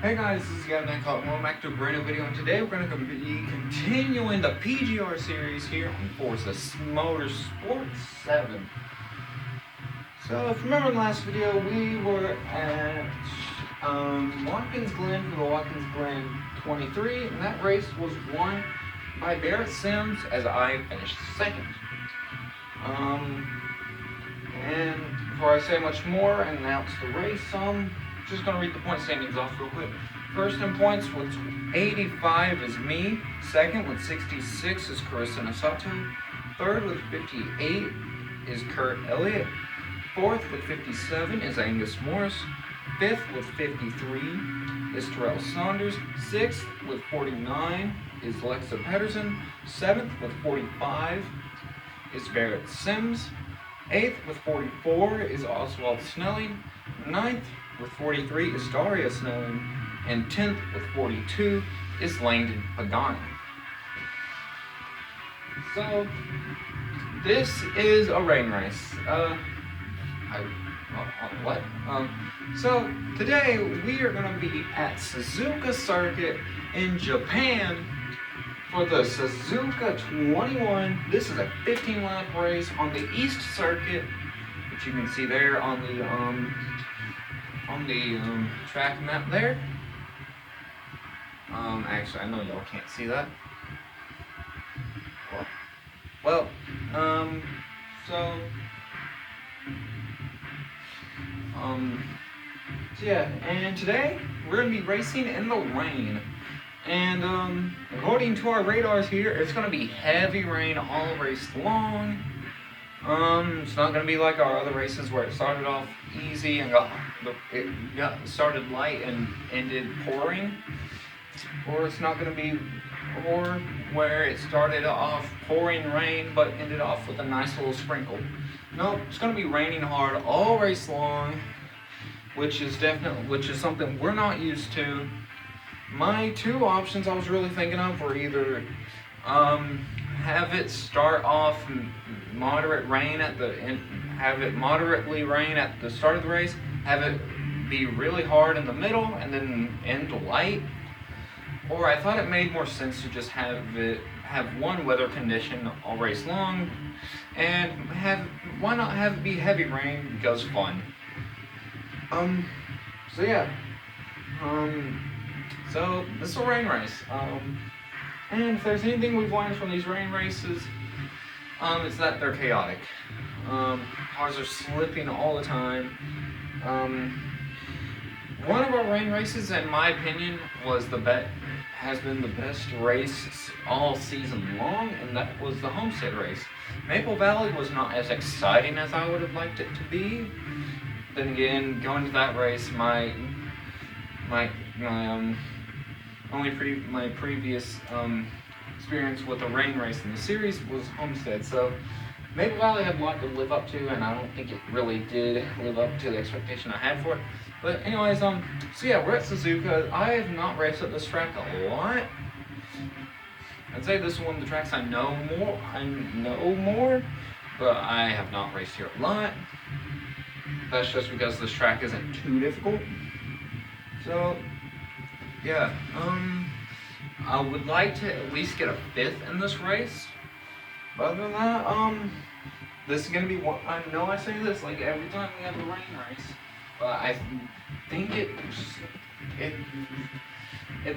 Hey guys, this is Gavin and welcome back to a brand new video, and today we're going to be continuing the PGR series here on Forza Motorsport 7. So if you remember in the last video, we were at Watkins Glen for the Watkins Glen 23, and that race was won by Barrett Sims as I finished second. And before I say much more and announce the race, just going to read the point standings off real quick. First in points with 85 is me. Second with 66 is Carissa Nasato. Third with 58 is Kurt Elliott. Fourth with 57 is Angus Morris. Fifth with 53 is Terrell Saunders. Sixth with 49 is Alexa Pedersen. Seventh with 45 is Barrett Sims. Eighth with 44 is Oswald Snelling. Ninth with 43 is Daria Snelling. And 10th with 42 is Langdon Pagani. So, this is a rain race. So, today we are going to be at Suzuka Circuit in Japan for the Suzuka 21. This is a 15-lap race on the East Circuit, which you can see there on the track map there. Actually, I know y'all can't see that. So yeah, and today we're gonna be racing in the rain. And according to our radars here, it's gonna be heavy rain all race long. It's not gonna be like our other races where it started off easy and started light and ended pouring. Or it's not gonna be, or where it started off pouring rain but ended off with a nice little sprinkle. No, it's gonna be raining hard all race long, which is something we're not used to. My two options I was really thinking of were either have it start off moderate rain have it moderately rain at the start of the race, have it be really hard in the middle, and then end light. Or I thought it made more sense to just have one weather condition all race long, and why not have it be heavy rain because fun. So yeah. So this is a rain race. And if there's anything we've learned from these rain races, it's that they're chaotic. Cars are slipping all the time. One of our rain races, in my opinion, has been the best race all season long, and that was the Homestead race. Maple Valley was not as exciting as I would have liked it to be. Then again, going to that race, my previous experience with a rain race in the series was Homestead. So Maple Valley had a lot to live up to, and I don't think it really did live up to the expectation I had for it. But anyways, so yeah, we're at Suzuka. I have not raced at this track a lot. I'd say this is one of the tracks I know more, but I have not raced here a lot. That's just because this track isn't too difficult. So yeah, I would like to at least get a 5th in this race. But other than that, this is gonna be one. I know I say this like every time we have a rain race, but I think it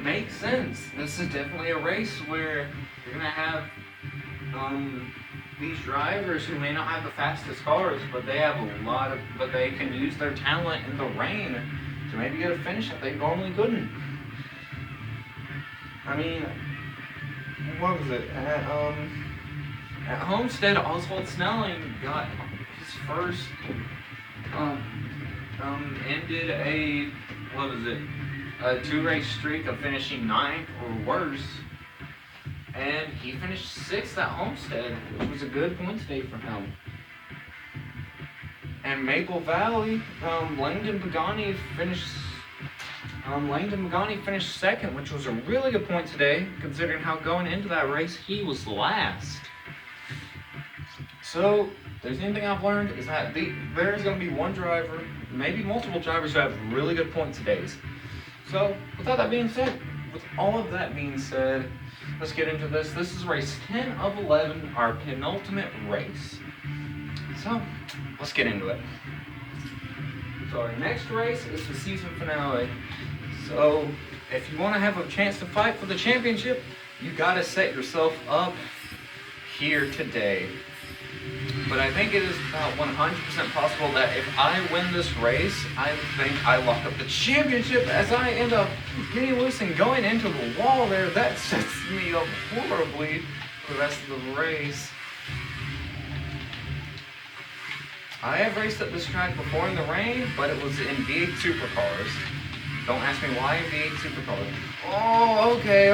makes sense. This is definitely a race where you're gonna have these drivers who may not have the fastest cars, but they can use their talent in the rain to maybe get a finish that they normally couldn't. I mean, what was it? At Homestead, Oswald Snelling got his first, ended a 2-race streak of finishing 9th or worse. And he finished 6th at Homestead, which was a good points day for him. And Maple Valley, Langdon Pagani finished 2nd, which was a really good point today, considering how going into that race he was last. So, if there's anything I've learned is that there's going to be one driver, maybe multiple drivers who have really good points days. So, with all that being said, let's get into this. This is race 10 of 11, our penultimate race. So, let's get into it. So our next race is the season finale. So, if you want to have a chance to fight for the championship, you got to set yourself up here today. But I think it is about 100% possible that if I win this race, I think I lock up the championship as I end up getting loose and going into the wall there. That sets me up horribly for the rest of the race. I have raced at this track before in the rain, but it was in V8 Supercars. Don't ask me why in V8 Supercars. Oh, okay.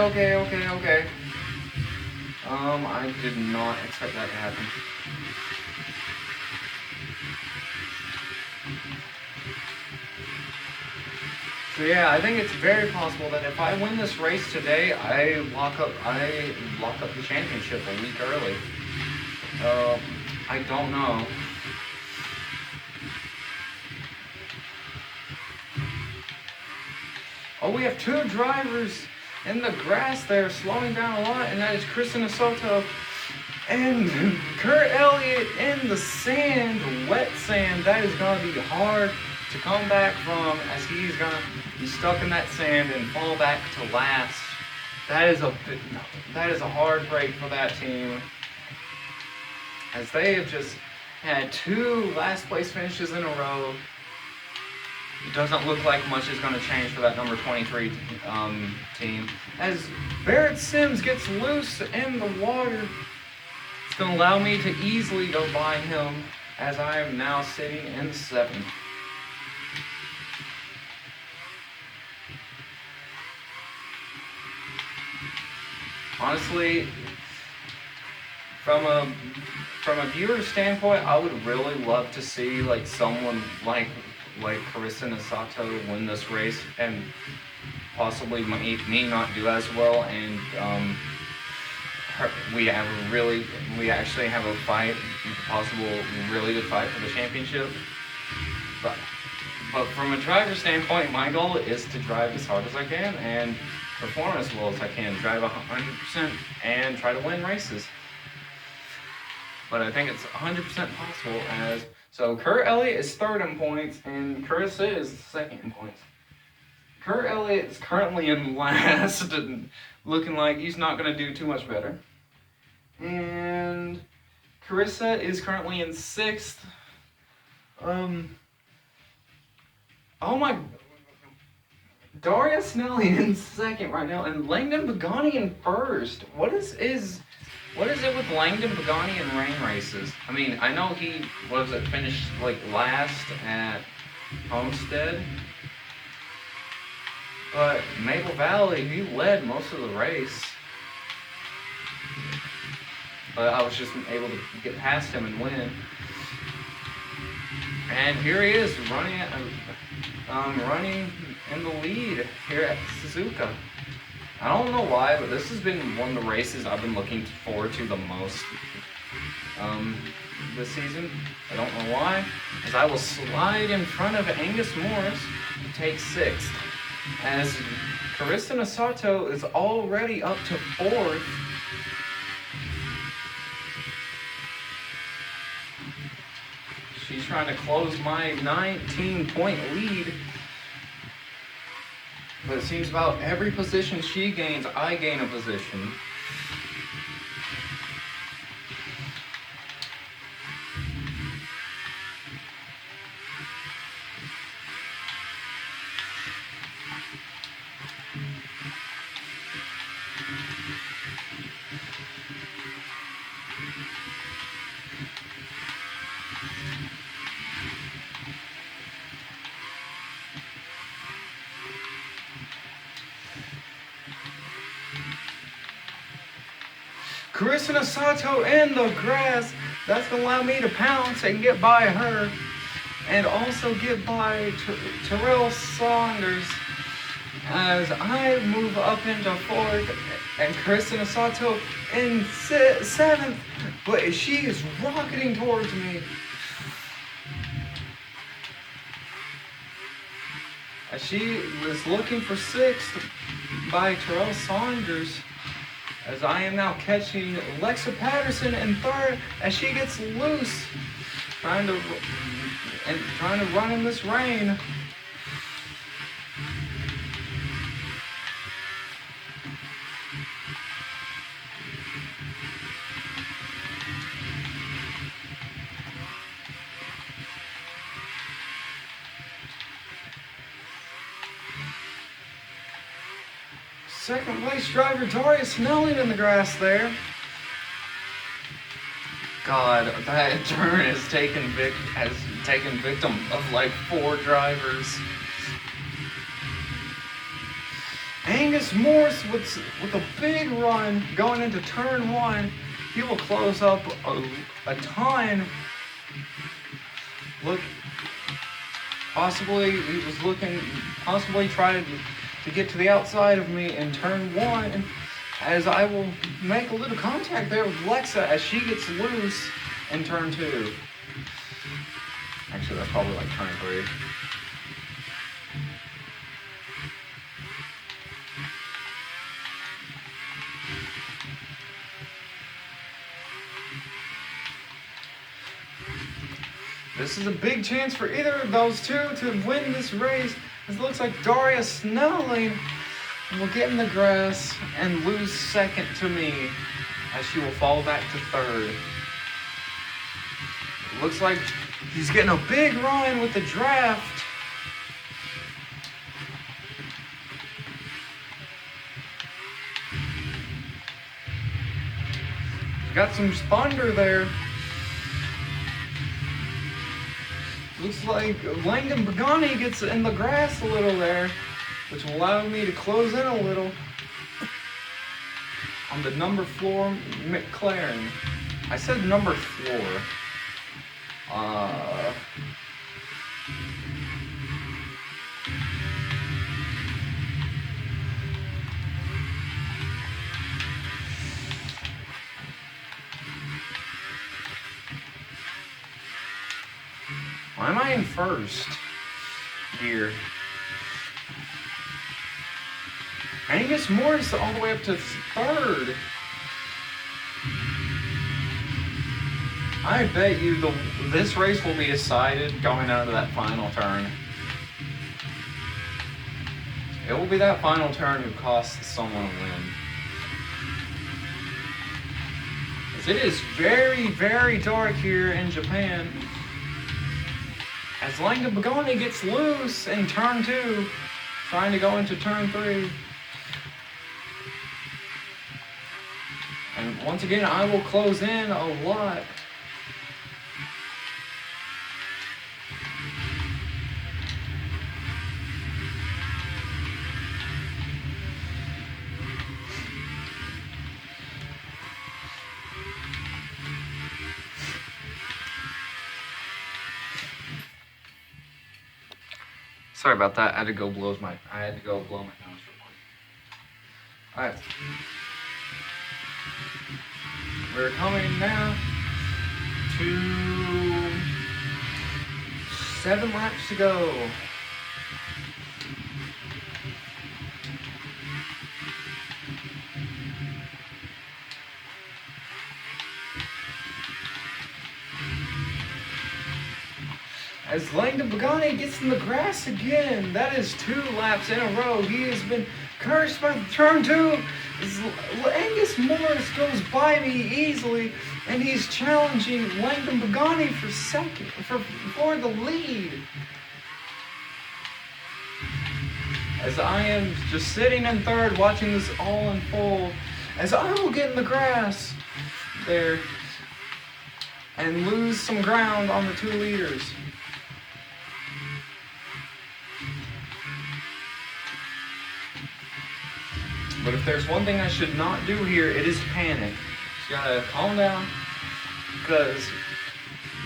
I did not expect that to happen. So yeah, I think it's very possible that if I win this race today, I lock up the championship a week early. I don't know. Oh, we have two drivers in the grass there slowing down a lot, and that is Kristen Soto and Kurt Elliott in the sand, wet sand. That is going to be hard to come back from, as he's going to be stuck in that sand and fall back to last. That is a hard break for that team, as they have just had two last place finishes in a row. It doesn't look like much is going to change for that number 23 team. As Barrett Sims gets loose in the water, it's going to allow me to easily go by him, as I am now sitting in 7th. Honestly, from a viewer standpoint, I would really love to see like someone like Carissa Sato win this race, and possibly me not do as well, and we actually have a fight, possible really good fight for the championship. But from a driver standpoint, my goal is to drive as hard as I can and perform as well as I can, drive 100% and try to win races. But I think it's 100% possible, so Kurt Elliott is 3rd in points, and Carissa is 2nd in points. Kurt Elliott is currently in last, and looking like he's not going to do too much better. And Carissa is currently in 6th. Daria Snelly in 2nd right now, and Langdon Pagani in 1st. What is it with Langdon Pagani in rain races? I mean, I know he finished like last at Homestead, but Maple Valley, he led most of the race. But I was just able to get past him and win. And here he is running in the lead here at Suzuka. I don't know why, but this has been one of the races I've been looking forward to the most this season. I don't know why, because I will slide in front of Angus Morris to take 6th, as Carissa Sato is already up to 4th. She's trying to close my 19-point lead. But it seems about every position she gains, I gain a position. Carissa Sato in the grass. That's going to allow me to pounce and get by her. And also get by Terrell Saunders as I move up into 4th. And Carissa Sato in 7th. But she is rocketing towards me. as she was looking for sixth by Terrell Saunders, as I am now catching Alexa Patterson in third as she gets loose, trying to run in this rain. Second place driver Darius Snelling in the grass there. God, that turn has taken victim of like 4 drivers. Angus Morse with a big run going into turn 1. He will close up a ton. Look, possibly he was looking, possibly trying to get to the outside of me in turn 1, as I will make a little contact there with Alexa as she gets loose in turn 2. Actually, that's probably like turn 3. This is a big chance for either of those two to win this race. It looks like Darius Snelling will get in the grass and lose second to me, as she will fall back to third. It looks like he's getting a big run with the draft. Got some thunder there. Looks like Langdon Pagani gets in the grass a little there, which will allow me to close in a little on the number 4 McLaren. I said number 4. Why am I in first here? Angus Morris all the way up to third. I bet you this race will be decided going out of that final turn. It will be that final turn who costs someone a win. As it is very, very dark here in Japan. As Langdon Pagani gets loose in turn 2, trying to go into turn 3. And once again, I will close in a lot. Sorry about that. I had to go blow my nose real quick. Alright. We're coming now to 7 laps to go. As Langdon Pagani gets in the grass again. That is 2 laps in a row. He has been cursed by the turn 2. Angus Morris goes by me easily, and he's challenging Langdon Pagani for the lead. As I am just sitting in third, watching this all unfold, as I will get in the grass there and lose some ground on the 2 leaders. But if there's one thing I should not do here, it is panic. You gotta calm down, because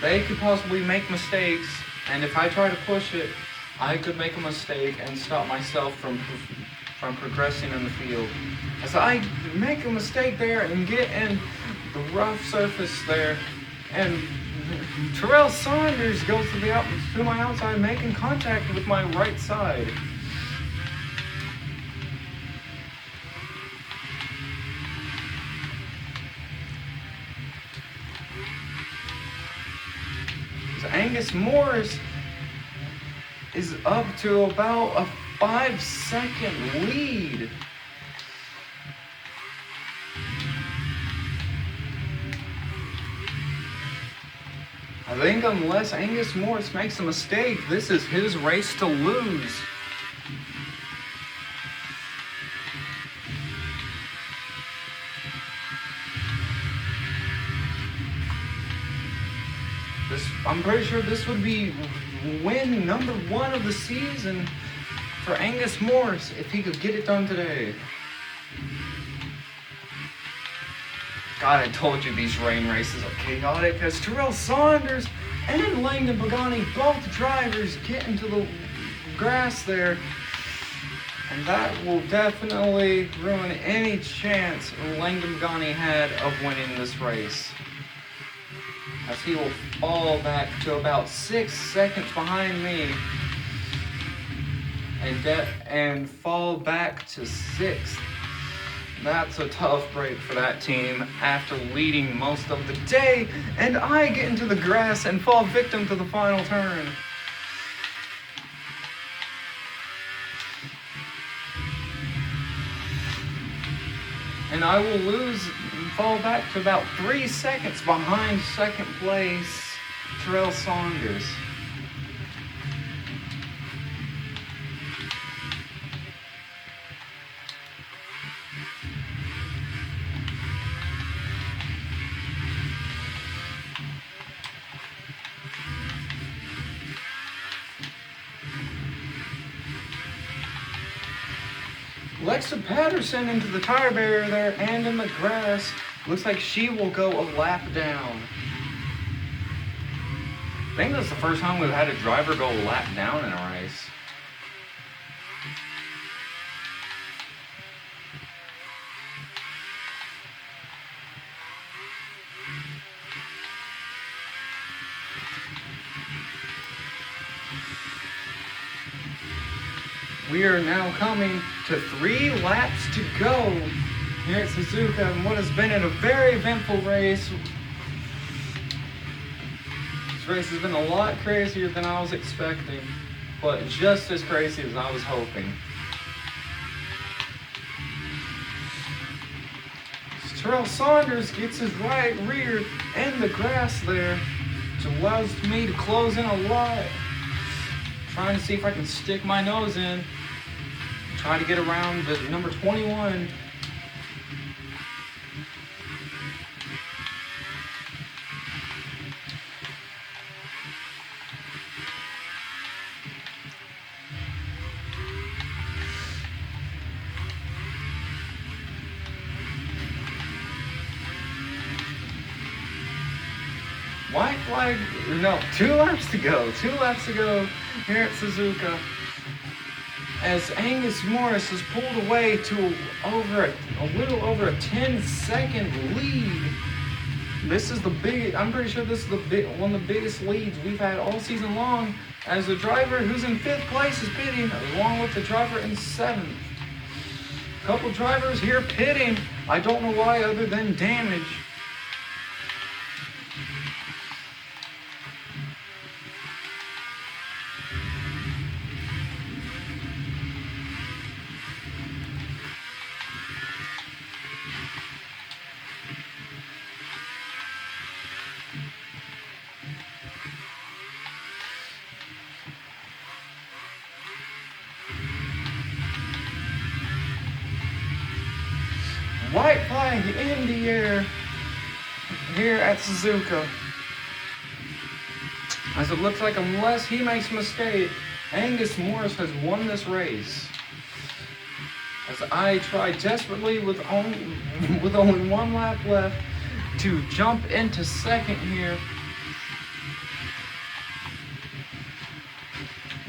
they could possibly make mistakes, and if I try to push it, I could make a mistake and stop myself from progressing in the field. As I make a mistake there and get in the rough surface there, and Terrell Saunders goes to my outside, making contact with my right side. Angus Morris is up to about a 5-second lead. I think unless Angus Morris makes a mistake, this is his race to lose. I'm pretty sure this would be win number 1 of the season for Angus Morris if he could get it done today. God, I told you these rain races are chaotic as Terrell Saunders and Langdon Pagani, both drivers, get into the grass there. And that will definitely ruin any chance Langdon Pagani had of winning this race, as he will fall back to about 6 seconds behind me and fall back to 6th. That's a tough break for that team after leading most of the day, and I get into the grass and fall victim to the final turn. And I will fall back to about 3 seconds behind second place, Terrell Saunders. Alexa Patterson into the tire barrier there and in the grass. Looks like she will go a lap down. I think that's the first time we've had a driver go a lap down in a race. We are now coming to 3 laps to go here at Suzuka in what has been a very eventful race. This race has been a lot crazier than I was expecting, but just as crazy as I was hoping. Terrell Saunders gets his right rear in the grass there, which allows me to close in a lot. Trying to see if I can stick my nose in. Try to get around the number 21. White flag, no, 2 laps to go. 2 laps to go here at Suzuka, as Angus Morris is pulled away to a little over a 10-second lead. This is I'm pretty sure this is one of the biggest leads we've had all season long, as the driver who's in 5th place is pitting along with the driver in 7th. A couple drivers here pitting. I don't know why other than damage. White flag in the air here at Suzuka, as it looks like unless he makes a mistake, Angus Morris has won this race. As I try desperately with only 1 lap left to jump into 2nd here.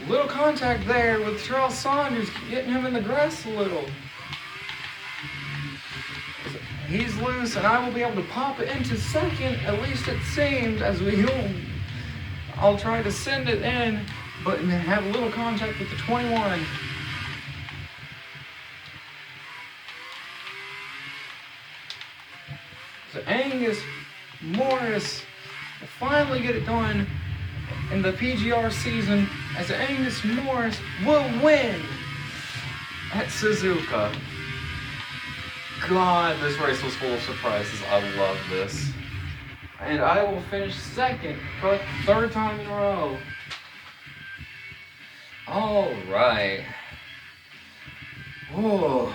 Little contact there with Terrell Saunders, getting him in the grass a little. He's loose, and I will be able to pop it into 2nd, at least it seems, as I'll try to send it in, but have a little contact with the 21. So Angus Morris will finally get it done in the PGR season as Angus Morris will win at Suzuka. God, this race was full of surprises. I love this. And I will finish second for the third time in a row. Alright. Whoa.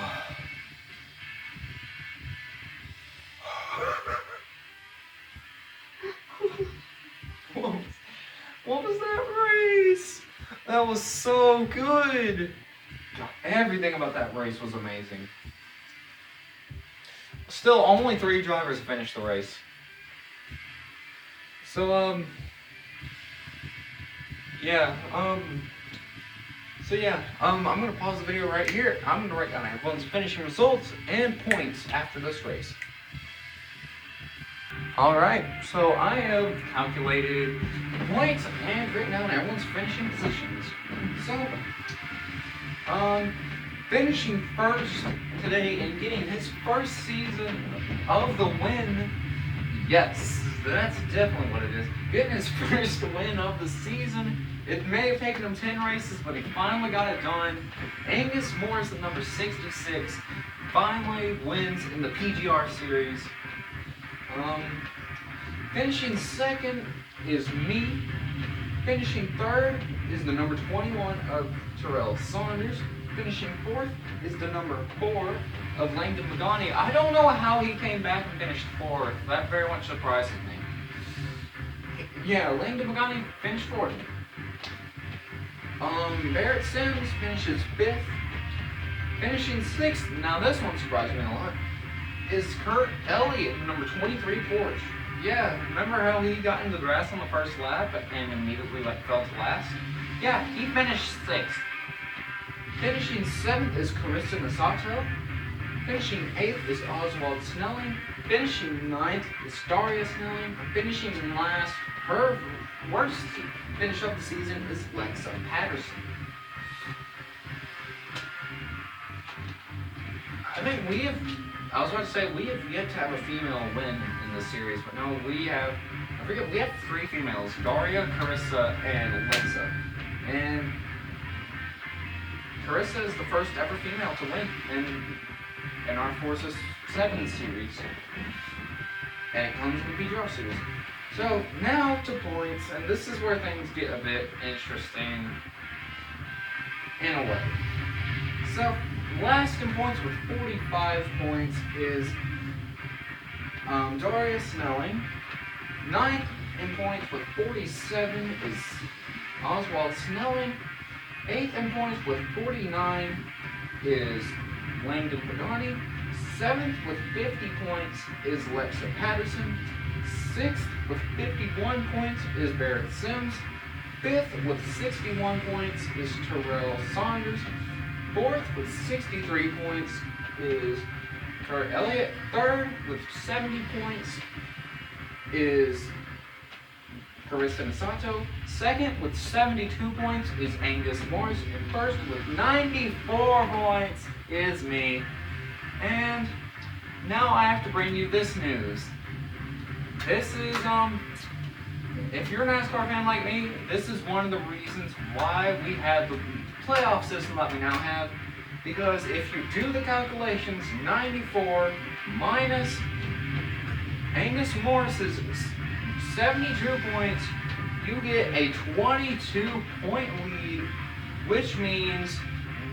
What was that race? That was so good. God, everything about that race was amazing. Still, only 3 drivers finished the race. So, I'm gonna pause the video right here. I'm gonna write down everyone's finishing results and points after this race. Alright, so I have calculated points and written down everyone's finishing positions. So, finishing first today and getting his first season of the win. Yes, that's definitely what it is. Getting his first win of the season. It may have taken him 10 races, but he finally got it done. Angus Morris at number 66 finally wins in the PGR series. Finishing second is me. Finishing third is the number 21 of Terrell Saunders. Finishing fourth is the number 4 of Langdon Magani. I don't know how he came back and finished fourth. That very much surprises me. Yeah, Langdon Magani finished fourth. Barrett Sims finishes 5th. Finishing 6th, now this one surprised me a lot, is Kurt Elliott, number 23 Porsche. Yeah, remember how he got into the grass on the first lap and immediately fell to last? Yeah, he finished 6th. Finishing 7th is Carissa Masato. Finishing 8th is Oswald Snelling. Finishing 9th is Daria Snelling. Finishing last, her worst finish of the season is Lexa Patterson. we have yet to have a female win in this series, but no, we have 3 females, Daria, Carissa, and Lexa. And Carissa is the first ever female to win in our Forza 7 series. And it comes in the PGR series. So, now to points, and this is where things get a bit interesting in a way. So, last in points with 45 points is Daria Snelling. 9th in points with 47 is Oswald Snelling. 8th in points with 49 is Langdon Pagani. 7th with 50 points is Lexa Patterson. 6th with 51 points is Barrett Sims. 5th with 61 points is Terrell Saunders. 4th with 63 points is Kurt Elliott. 3rd with 70 points is Carissa Masato. 2nd with 72 points is Angus Morris. And 1st with 94 points is me. And now I have to bring you this news. This is, if you're a NASCAR fan like me, this is one of the reasons why we have the playoff system that we now have. Because if you do the calculations, 94 minus Angus Morris's 72 points, you get a 22-point lead, which means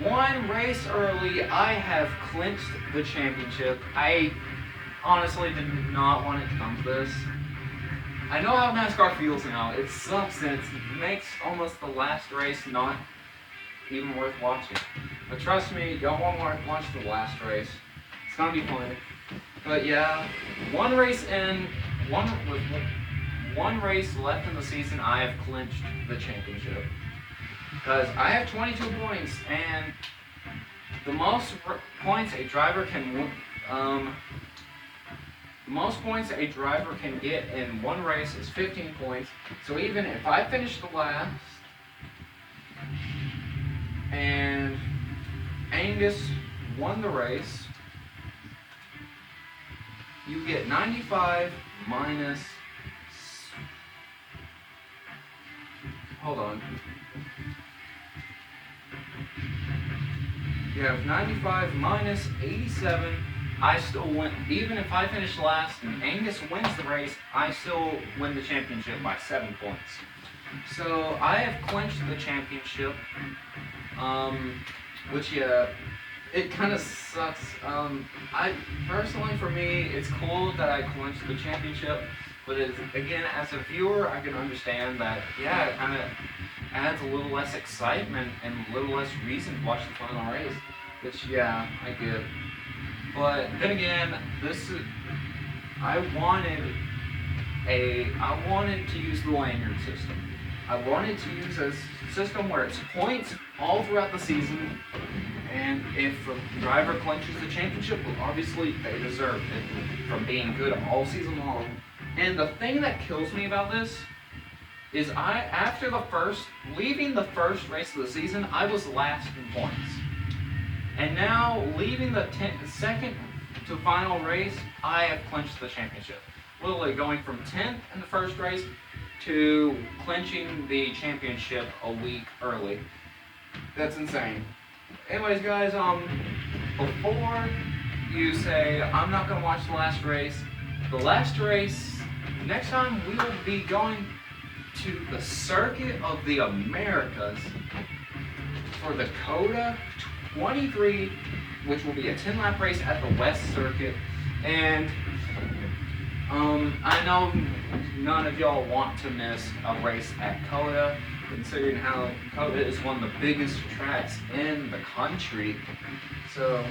one race early, I have clinched the championship. I honestly did not want it to come to this. I know how NASCAR feels now. It sucks and it makes almost the last race not even worth watching. But trust me, y'all won't watch the last race. It's gonna be fun. But yeah, one race left in the season, I have clinched the championship. Because I have 22 points, and the most points a driver can get in one race is 15 points. So even if I finish the last, and Angus won the race, you get 95 minus hold on. You have 95 minus 87. I still win. Even if I finish last and Angus wins the race, I still win the championship by 7 points. So I have clinched the championship. Which yeah, it kind of sucks. I personally, for me, it's cool that I clinched the championship. But again, as a viewer, I can understand that. Yeah, it kind of adds a little less excitement and a little less reason to watch the final race. Which yeah, I get. But then again, I wanted to use the lanyard system. I wanted to use a system where it's points all throughout the season, and if a driver clinches the championship, well, obviously they deserve it from being good all season long. And the thing that kills me about this is leaving the first race of the season, I was last in points. And now, leaving the second to final race, I have clinched the championship. Literally going from 10th in the first race to clinching the championship a week early. That's insane. Anyways, guys, before you say, I'm not going to watch the last race, next time we will be going to the Circuit of the Americas for the Coda 23, which will be a 10-lap race at the West Circuit. And I know none of y'all want to miss a race at Coda, considering how Coda is one of the biggest tracks in the country. So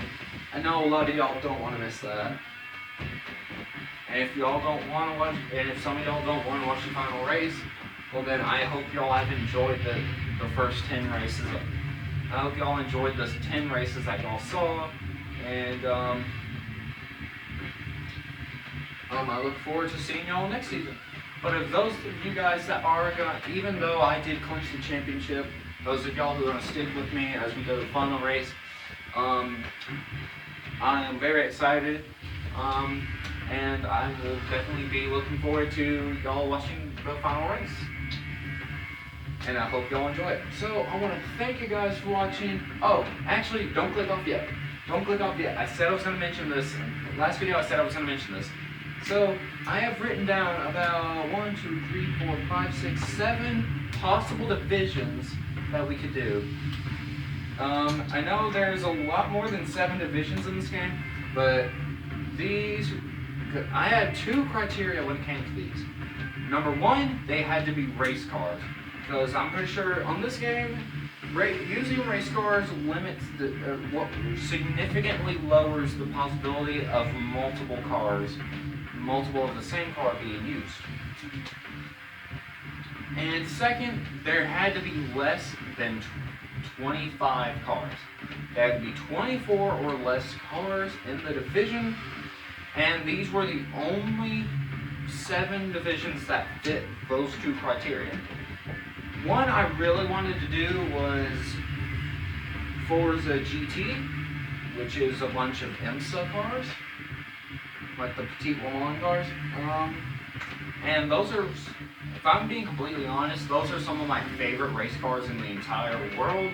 I know a lot of y'all don't want to miss that. And if y'all don't want to watch, and if some of y'all don't want to watch the final race, well then I hope y'all have enjoyed the first 10 races. I hope y'all enjoyed the 10 races that y'all saw, and I look forward to seeing y'all next season. But if those of you guys that are gonna, even though I did clinch the championship, those of y'all who are gonna stick with me as we go to the final race, I am very excited, and I will definitely be looking forward to y'all watching the final race. And I hope y'all enjoy it. So I want to thank you guys for watching. Oh, actually, don't click off yet. Don't click off yet. I said I was going to mention this. In the last video, I said I was going to mention this. So I have written down about 1, 2, 3, 4, 5, 6, 7 possible divisions that we could do. I know there's a lot more than 7 divisions in this game, but I had 2 criteria when it came to these. Number 1, they had to be race cars. Because I'm pretty sure on this game, using race cars limits significantly lowers the possibility of multiple of the same car being used. And second, there had to be less than 25 cars. There had to be 24 or less cars in the division, and these were the only 7 divisions that fit those 2 criteria. One I really wanted to do was Forza GT, which is a bunch of IMSA cars, like the Petit Le Mans cars. And those are, if I'm being completely honest, those are some of my favorite race cars in the entire world.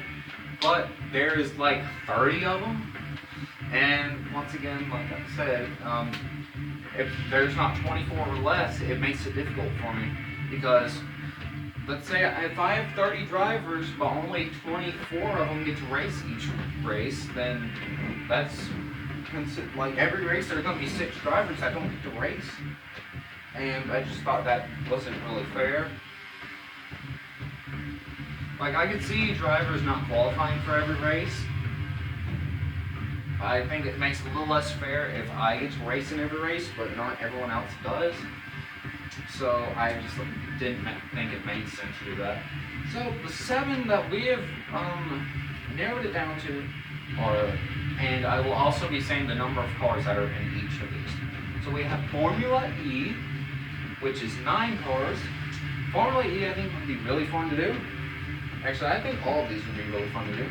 But there's like 30 of them. And once again, like I said, if there's not 24 or less, it makes it difficult for me. Because let's say if I have 30 drivers, but only 24 of them get to race each race, then that's like every race there's going to be 6 drivers that don't get to race. And I just thought that wasn't really fair. Like, I could see drivers not qualifying for every race. I think it makes it a little less fair if I get to race in every race, but not everyone else does. So I just didn't think it made sense to do that. So the 7 that we have narrowed it down to are, and I will also be saying the number of cars that are in each of these. So we have Formula E, which is 9 cars. Formula E I think would be really fun to do. Actually, I think all of these would be really fun to do.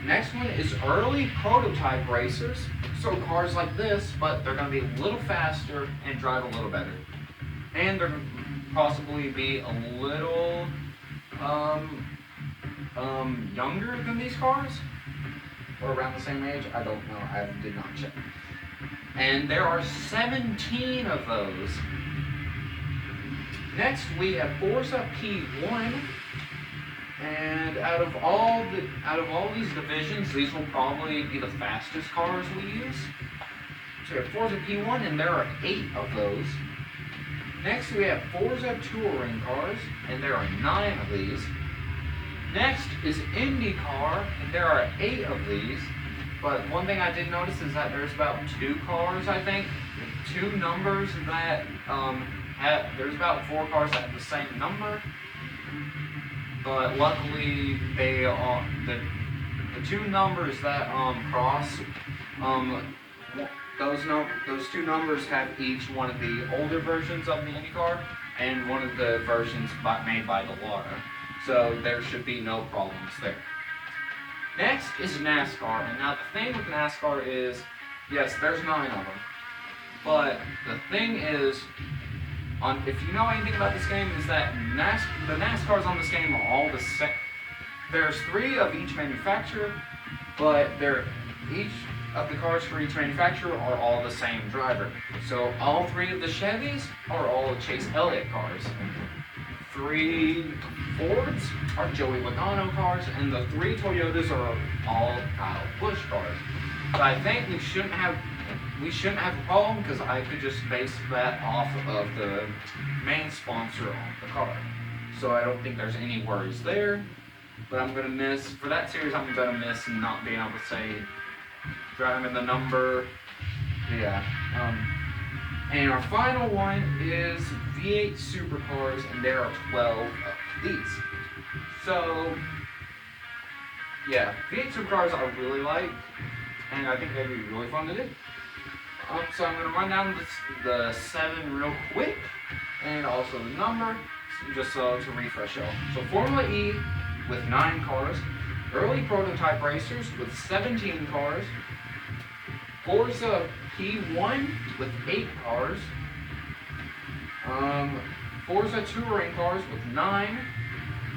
Next one is early prototype racers. So cars like this, but they're going to be a little faster and drive a little better. And they're possibly be a little younger than these cars, or around the same age. I don't know. I did not check. And there are 17 of those. Next, we have Forza P1. And out of all these divisions, these will probably be the fastest cars we use. So we have Forza P1, and there are 8 of those. Next, we have Forza Touring cars, and there are 9 of these. Next is IndyCar, and there are 8 of these. But one thing I did notice is that there's about 2 cars, I think, 2 numbers that there's about 4 cars that have the same number. But luckily, they are the 2 numbers that cross. Those 2 numbers have each one of the older versions of the IndyCar and one of the versions made by the Lara. So there should be no problems there. Next is NASCAR, and now the thing with NASCAR is, yes, there's 9 of them. But the thing is, if you know anything about this game, is that the NASCARs on this game are all the same. There's 3 of each manufacturer, but each of the cars for each manufacturer are all the same driver. So all 3 of the Chevys are all Chase Elliott cars. 3 Fords are Joey Logano cars, and the 3 Toyotas are all Kyle Busch cars. But I think we shouldn't have a problem, because I could just base that off of the main sponsor of the car. So I don't think there's any worries there. But I'm gonna miss, for that series, I'm gonna miss not being able to say driving the number. Yeah. And our final one is V8 supercars, and there are 12 of these. So, yeah, V8 supercars I really like, and I think they'd be really fun to do. So I'm going to run down the 7 real quick, and also the number, just to refresh y'all. So Formula E with 9 cars, early prototype racers with 17 cars, Forza P1 with 8 cars, Forza Touring cars with 9,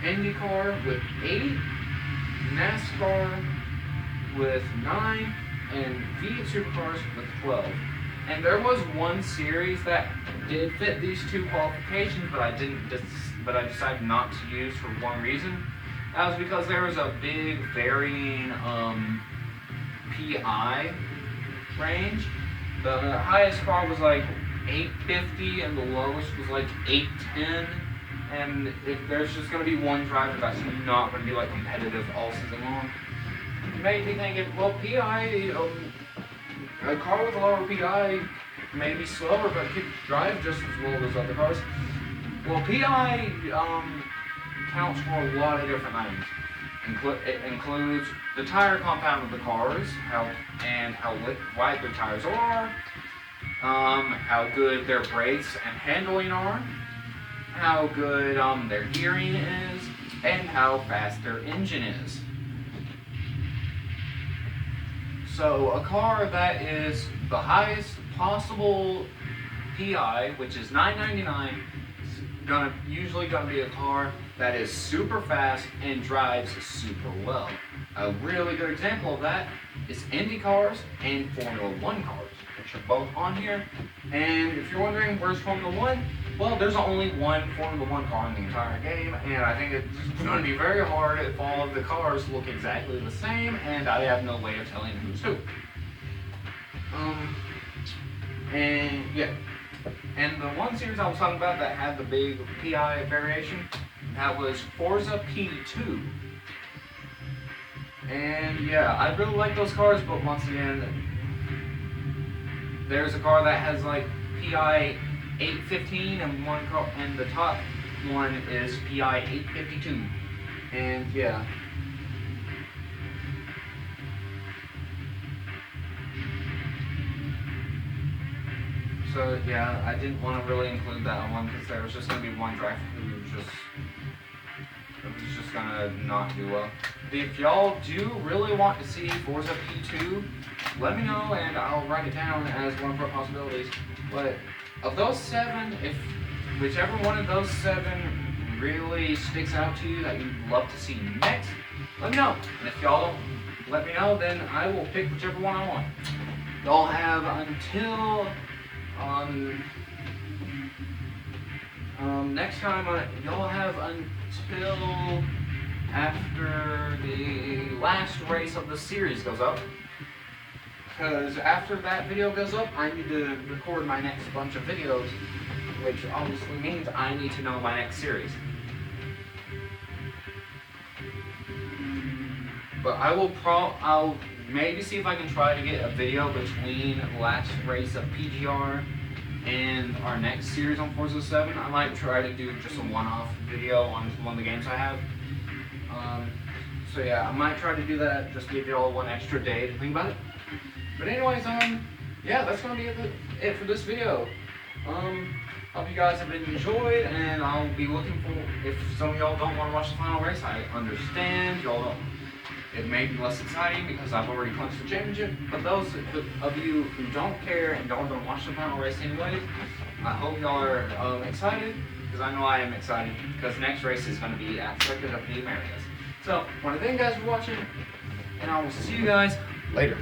IndyCar with 8, NASCAR with 9, and V8 Supercars with 12. And there was one series that did fit these 2 qualifications, but I decided not to use for one reason. That was because there was a big varying PI range. The highest car was like 850, and the lowest was like 810. And if there's just going to be one driver that's not going to be like competitive all season long, it made me thinking, well, PI, a car with a lower PI may be slower, but it could drive just as well as other cars. Well, PI counts for a lot of different things. It includes the tire compound of the cars, how wide their tires are, how good their brakes and handling are, how good their gearing is, and how fast their engine is. So a car that is the highest possible PI, which is $9.99, is usually gonna be a car that is super fast and drives super well. A really good example of that is Indy cars and Formula 1 cars, which are both on here. And if you're wondering where's Formula 1, well, there's only one Formula 1 car in the entire game, and I think it's going to be very hard if all of the cars look exactly the same, and I have no way of telling who's who. And yeah. And the one series I was talking about that had the big PI variation, that was Forza P2. And yeah, I really like those cars, but once again, there's a car that has like PI 815 and one car, and the top one is PI 852. And yeah. So yeah, I didn't want to really include that one because there was just going to be one driver who was just gonna not do well. If y'all do really want to see Forza P2, let me know and I'll write it down as one of our possibilities. But of those 7, if whichever one of those 7 really sticks out to you that you'd love to see next, let me know. And if y'all don't let me know, then I will pick whichever one I want. Y'all have until next time. Y'all have until after the last race of the series goes up. Because after that video goes up, I need to record my next bunch of videos, which obviously means I need to know my next series. But I'll maybe see if I can try to get a video between last race of PGR and our next series on Forza 7. I might try to do just a one-off video on one of the games I have. So yeah, I might try to do that, just give you all one extra day to think about it. But anyways, yeah, that's gonna be it for this video. Hope you guys have enjoyed, and I'll be looking for, if some of y'all don't want to watch the final race, I understand. Y'all don't. It may be less exciting because I've already clinched the championship, but those of you who don't care and don't want to watch the final race anyways, I hope y'all are excited, because I know I am excited, because the next race is going to be at Circuit of the Americas. So, I want to thank you guys for watching, and I will see you guys later.